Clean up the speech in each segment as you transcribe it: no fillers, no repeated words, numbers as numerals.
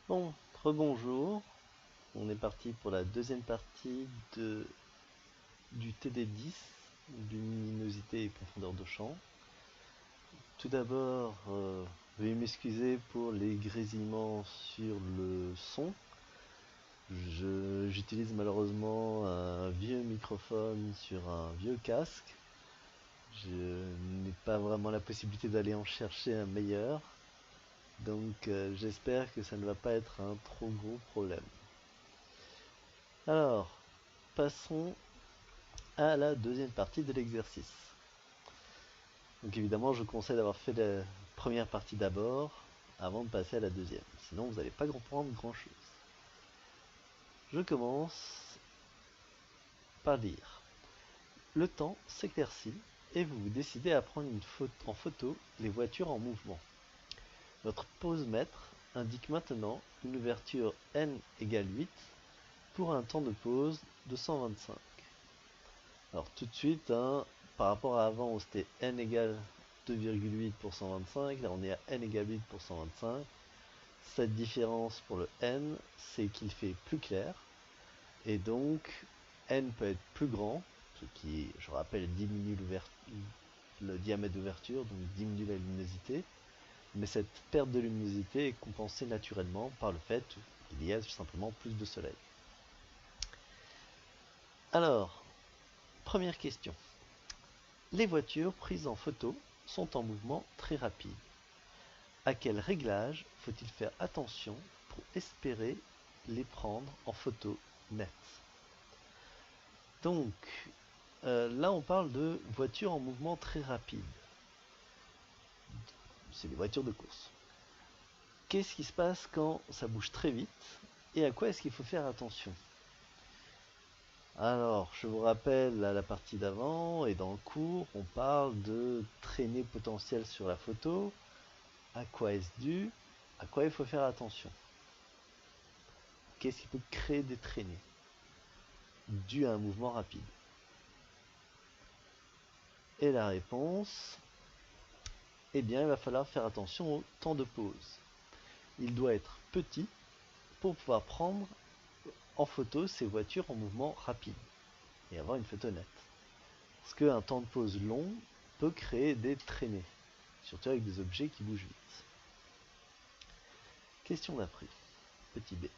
Bon, rebonjour. On est parti pour la deuxième partie du TD10, luminosité et profondeur de champ. Tout d'abord, veuillez m'excuser pour les grésillements sur le son. J'utilise malheureusement un vieux microphone sur un vieux casque. Je n'ai pas vraiment la possibilité d'aller en chercher un meilleur. Donc j'espère que ça ne va pas être un trop gros problème. Alors, passons à la deuxième partie de l'exercice. Donc évidemment, je vous conseille d'avoir fait la première partie d'abord, avant de passer à la deuxième. Sinon, vous n'allez pas comprendre grand-chose. Je commence par dire, le temps s'éclaircit et vous vous décidez à prendre en photo les voitures en mouvement. Votre pose-mètre indique maintenant une ouverture n égale 8 pour un temps de pause de 125. Alors tout de suite, par rapport à avant où c'était n égale 2,8 pour 125, là on est à n égale 8 pour 125. Cette différence pour le n, c'est qu'il fait plus clair, et donc n peut être plus grand, ce qui, je rappelle, diminue le diamètre d'ouverture, donc diminue la luminosité, mais cette perte de luminosité est compensée naturellement par le fait qu'il y a tout simplement plus de soleil. Alors, première question. Les voitures prises en photo sont en mouvement très rapide. À quel réglage faut-il faire attention pour espérer les prendre en photo nette? Donc, là on parle de voitures en mouvement très rapide. C'est des voitures de course. Qu'est-ce qui se passe quand ça bouge très vite et à quoi est-ce qu'il faut faire attention? Alors, je vous rappelle à la partie d'avant et dans le cours, on parle de traînée potentielle sur la photo. À quoi est-ce dû? À quoi il faut faire attention? Qu'est-ce qui peut créer des traînées dues à un mouvement rapide? Et la réponse, eh bien, il va falloir faire attention au temps de pause. Il doit être petit pour pouvoir prendre en photo ces voitures en mouvement rapide et avoir une photo nette. Parce qu'un temps de pause long peut créer des traînées, surtout avec des objets qui bougent vite. Question d'après, petit b.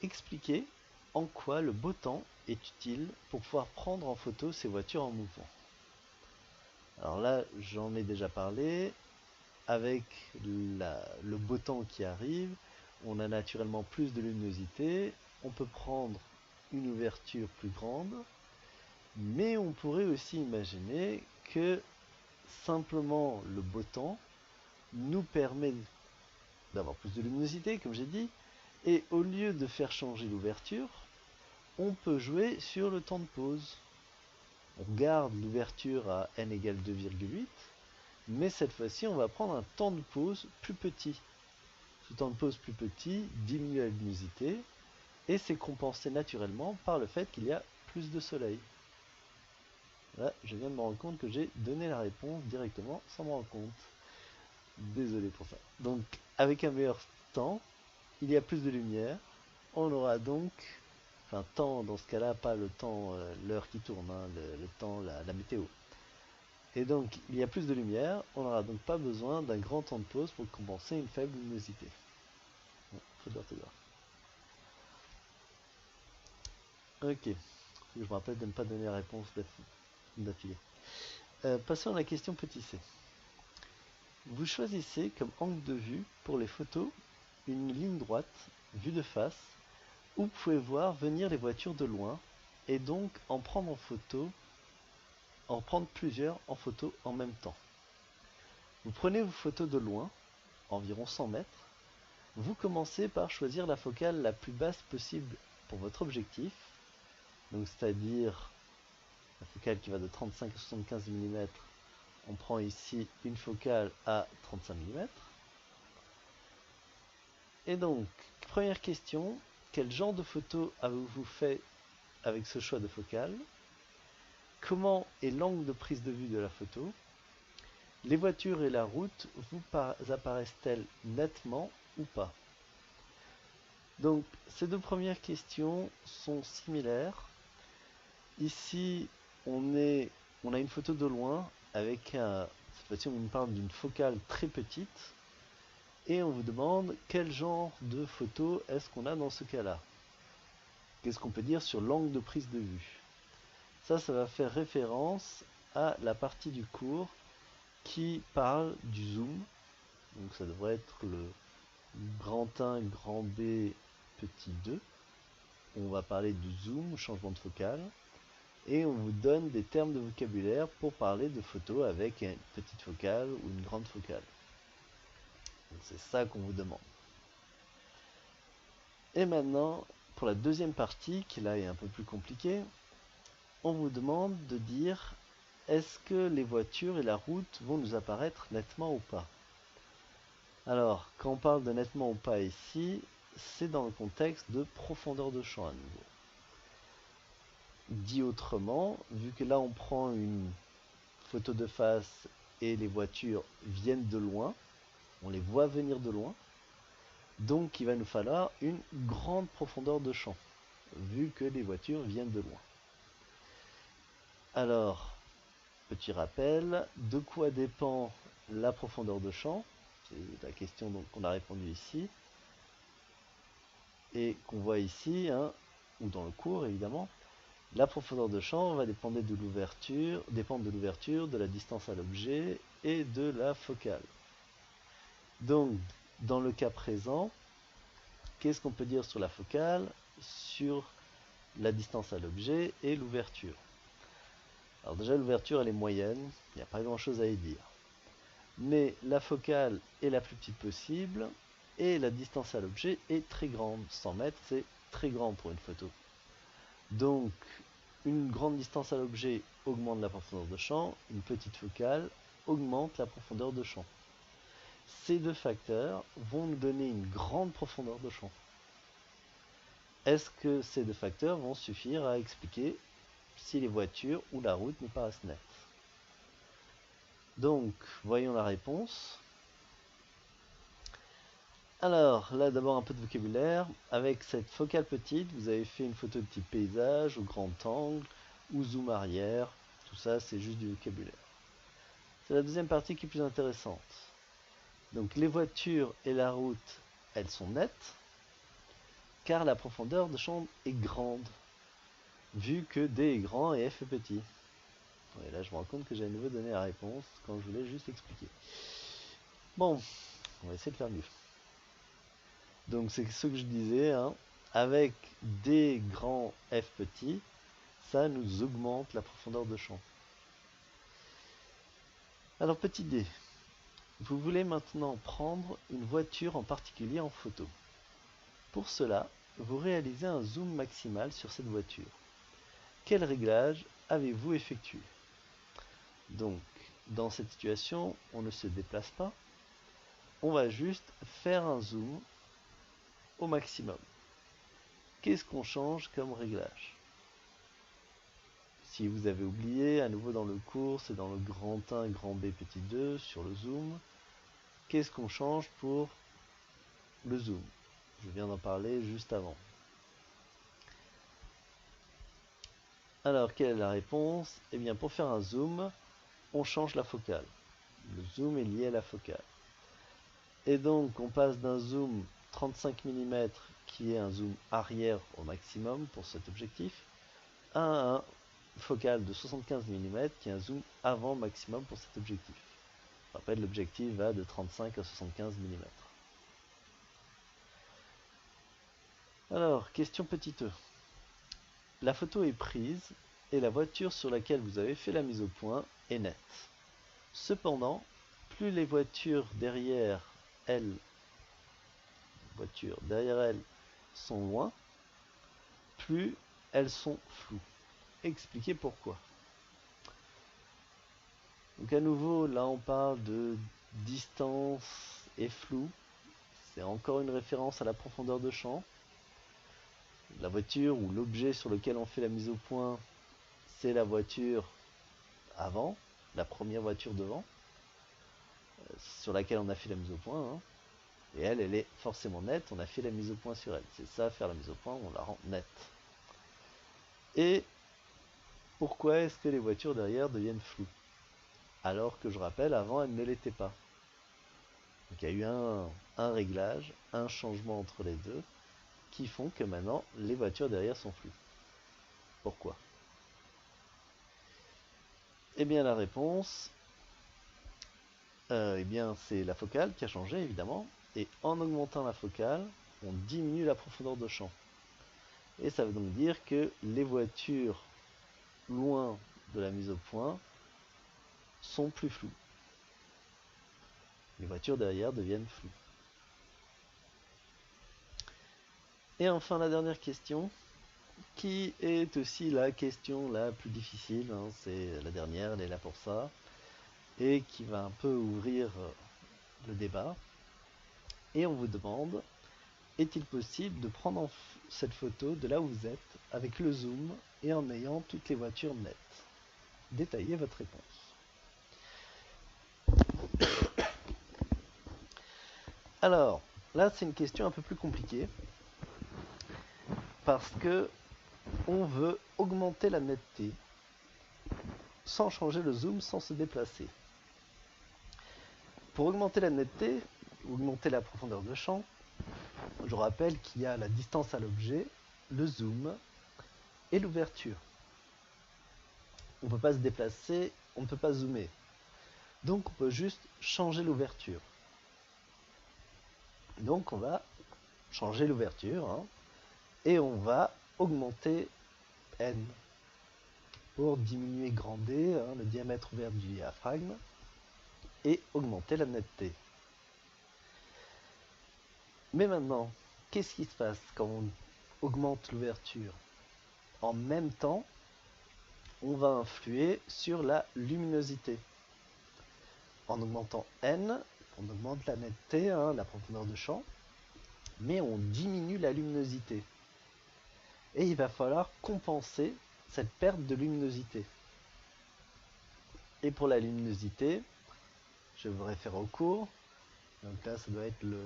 Expliquez en quoi le beau temps est utile pour pouvoir prendre en photo ces voitures en mouvement. Alors là, j'en ai déjà parlé. Avec le beau temps qui arrive, on a naturellement plus de luminosité. On peut prendre une ouverture plus grande. Mais on pourrait aussi imaginer que simplement le beau temps nous permet d'avoir plus de luminosité, comme j'ai dit, et au lieu de faire changer l'ouverture, on peut jouer sur le temps de pause. On garde l'ouverture à n égale 2,8, mais cette fois-ci on va prendre un temps de pause plus petit. Ce temps de pause plus petit diminue la luminosité, et c'est compensé naturellement par le fait qu'il y a plus de soleil. Là, je viens de me rendre compte que j'ai donné la réponse directement sans me rendre compte. Désolé pour ça. Donc, avec un meilleur temps, il y a plus de lumière. On aura donc, enfin, temps dans ce cas-là, pas le temps, l'heure qui tourne, le temps, la météo. Et donc, il y a plus de lumière. On n'aura donc pas besoin d'un grand temps de pause pour compenser une faible luminosité. Bon, faut dire. Ok. Je me rappelle de ne pas donner la réponse d'affilée. Passons à la question petit c. Vous choisissez comme angle de vue pour les photos une ligne droite vue de face où vous pouvez voir venir les voitures de loin et donc en prendre plusieurs en photo en même temps. Vous prenez vos photos de loin, environ 100 mètres. Vous commencez par choisir la focale la plus basse possible pour votre objectif, donc c'est-à-dire la focale qui va de 35 à 75 mm. On prend ici une focale à 35 mm. Et donc, première question, quel genre de photo avez-vous fait avec ce choix de focale? Comment est l'angle de prise de vue de la photo? Les voitures et la route vous apparaissent-elles nettement ou pas? Donc ces deux premières questions sont similaires. Ici, on a une photo de loin avec cette fois-ci on nous parle d'une focale très petite et on vous demande quel genre de photo est-ce qu'on a dans ce cas-là. Qu'est-ce qu'on peut dire sur l'angle de prise de vue? Ça va faire référence à la partie du cours qui parle du zoom. Donc ça devrait être le grand 1, grand B, petit 2. On va parler du zoom, changement de focale. Et on vous donne des termes de vocabulaire pour parler de photos avec une petite focale ou une grande focale. Donc c'est ça qu'on vous demande. Et maintenant, pour la deuxième partie, qui là est un peu plus compliquée, on vous demande de dire est-ce que les voitures et la route vont nous apparaître nettement ou pas? Alors, quand on parle de nettement ou pas ici, c'est dans le contexte de profondeur de champ à nouveau. Dit autrement, vu que là on prend une photo de face et les voitures viennent de loin, on les voit venir de loin, donc il va nous falloir une grande profondeur de champ, vu que les voitures viennent de loin. Alors, petit rappel, de quoi dépend la profondeur de champ? C'est la question qu'on a répondu ici, et qu'on voit ici, hein, ou dans le cours évidemment. La profondeur de champ va dépendre de l'ouverture, de la distance à l'objet et de la focale. Donc, dans le cas présent, qu'est-ce qu'on peut dire sur la focale, sur la distance à l'objet et l'ouverture? Alors déjà, l'ouverture, elle est moyenne, il n'y a pas grand-chose à y dire. Mais la focale est la plus petite possible et la distance à l'objet est très grande. 100 mètres, c'est très grand pour une photo. Donc, une grande distance à l'objet augmente la profondeur de champ, une petite focale augmente la profondeur de champ. Ces deux facteurs vont nous donner une grande profondeur de champ. Est-ce que ces deux facteurs vont suffire à expliquer si les voitures ou la route nous paraissent nettes? Donc, voyons la réponse. Alors, là d'abord un peu de vocabulaire. Avec cette focale petite, vous avez fait une photo de type paysage, ou grand angle, ou zoom arrière. Tout ça, c'est juste du vocabulaire. C'est la deuxième partie qui est plus intéressante. Donc, les voitures et la route, elles sont nettes, car la profondeur de champ est grande, vu que D est grand et F est petit. Et là, je me rends compte que j'ai à nouveau donné la réponse quand je voulais juste expliquer. Bon, on va essayer de faire mieux. Donc c'est ce que je disais, hein, avec D grand F petit, ça nous augmente la profondeur de champ. Alors petit D, vous voulez maintenant prendre une voiture en particulier en photo. Pour cela, vous réalisez un zoom maximal sur cette voiture. Quel réglage avez-vous effectué? Donc, dans cette situation, on ne se déplace pas, on va juste faire un zoom au maximum. Qu'est-ce qu'on change comme réglage? Si vous avez oublié, à nouveau dans le cours, c'est dans le grand 1, grand B, petit 2, sur le zoom. Qu'est-ce qu'on change pour le zoom? Je viens d'en parler juste avant. Alors, quelle est la réponse? Eh bien, pour faire un zoom, on change la focale. Le zoom est lié à la focale. Et donc, on passe d'un zoom 35 mm, qui est un zoom arrière au maximum pour cet objectif, à un focal de 75 mm, qui est un zoom avant maximum pour cet objectif. Je rappelle, l'objectif va de 35 à 75 mm. Alors, question petit e. La photo est prise et la voiture sur laquelle vous avez fait la mise au point est nette. Cependant, plus les voitures derrière elles sont loin, plus elles sont floues. Expliquez pourquoi. Donc à nouveau, là on parle de distance et flou. C'est encore une référence à la profondeur de champ. La voiture ou l'objet sur lequel on fait la mise au point, c'est la voiture avant, la première voiture devant, sur laquelle on a fait la mise au point, hein. Et elle est forcément nette, on a fait la mise au point sur elle. C'est ça, faire la mise au point, on la rend nette. Et pourquoi est-ce que les voitures derrière deviennent floues? Alors que je rappelle, avant, elles ne l'étaient pas. Donc il y a eu un réglage, un changement entre les deux, qui font que maintenant, les voitures derrière sont floues. Pourquoi? Eh bien la réponse, eh bien c'est la focale qui a changé évidemment, et en augmentant la focale, on diminue la profondeur de champ. Et ça veut donc dire que les voitures loin de la mise au point sont plus floues. Les voitures derrière deviennent floues. Et enfin la dernière question, qui est aussi la question la plus difficile, hein, c'est la dernière, elle est là pour ça, et qui va un peu ouvrir le débat. Et on vous demande, est-il possible de prendre cette photo de là où vous êtes avec le zoom et en ayant toutes les voitures nettes? Détaillez votre réponse. Alors, là c'est une question un peu plus compliquée parce que on veut augmenter la netteté sans changer le zoom, sans se déplacer. Pour augmenter la netteté, augmenter la profondeur de champ, je rappelle qu'il y a la distance à l'objet, le zoom et l'ouverture. On ne peut pas se déplacer, on ne peut pas zoomer. Donc on peut juste changer l'ouverture. Donc on va changer l'ouverture, hein, et on va augmenter n pour diminuer grand D, hein, le diamètre ouvert du diaphragme, et augmenter la netteté. Mais maintenant, qu'est-ce qui se passe quand on augmente l'ouverture? En même temps, on va influer sur la luminosité. En augmentant n, on augmente la netteté, hein, la profondeur de champ, mais on diminue la luminosité. Et il va falloir compenser cette perte de luminosité. Et pour la luminosité, je vous réfère au cours. Donc là, ça doit être le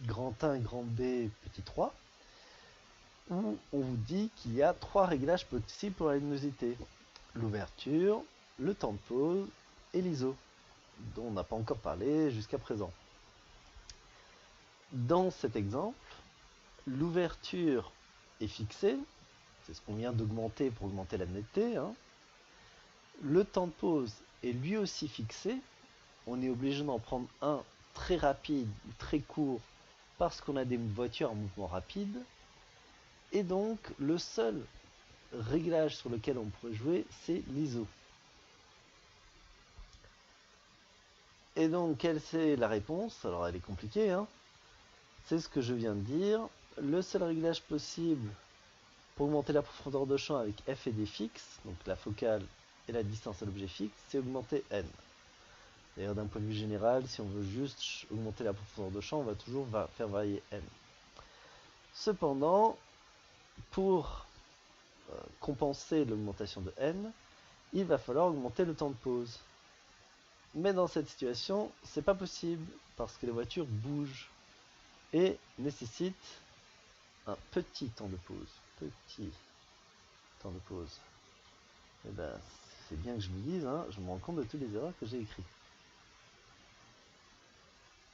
grand 1, grand B, petit 3, où on vous dit qu'il y a 3 réglages possibles pour la luminosité. L'ouverture, le temps de pause et l'ISO, dont on n'a pas encore parlé jusqu'à présent. Dans cet exemple, l'ouverture est fixée, c'est ce qu'on vient d'augmenter pour augmenter la netteté, hein. Le temps de pause est lui aussi fixé, on est obligé d'en prendre un très rapide ou très court parce qu'on a des voitures en mouvement rapide, et donc le seul réglage sur lequel on pourrait jouer, c'est l'ISO. Et donc quelle c'est la réponse? Alors elle est compliquée, hein. C'est ce que je viens de dire. Le seul réglage possible pour augmenter la profondeur de champ avec f et d fixes, donc la focale et la distance à l'objet fixe, c'est augmenter n. D'ailleurs, d'un point de vue général, si on veut juste augmenter la profondeur de champ, on va toujours faire varier n. Cependant, pour compenser l'augmentation de n, il va falloir augmenter le temps de pause. Mais dans cette situation, c'est pas possible parce que les voitures bougent et nécessitent un petit temps de pause. Petit temps de pause. Et ben, c'est bien que je me dise, hein, je me rends compte de toutes les erreurs que j'ai écrites.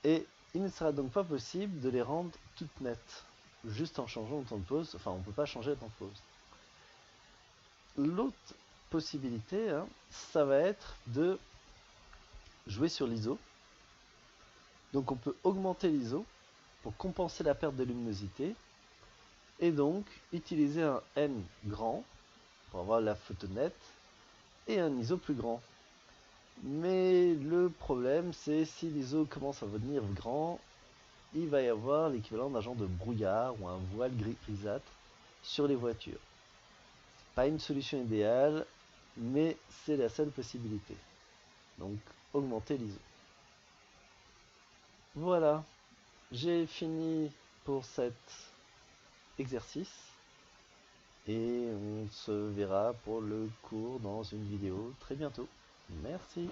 Et il ne sera donc pas possible de les rendre toutes nettes, juste en changeant le temps de pause. Enfin, on ne peut pas changer le temps de pause. L'autre possibilité, hein, ça va être de jouer sur l'ISO. Donc on peut augmenter l'ISO pour compenser la perte de luminosité et donc utiliser un N grand pour avoir la photo nette et un ISO plus grand. Mais le problème, c'est si l'ISO commence à devenir grand, il va y avoir l'équivalent d'un genre de brouillard ou un voile grisâtre sur les voitures. Pas une solution idéale, mais c'est la seule possibilité. Donc augmenter l'ISO. Voilà, j'ai fini pour cet exercice et on se verra pour le cours dans une vidéo très bientôt. Merci.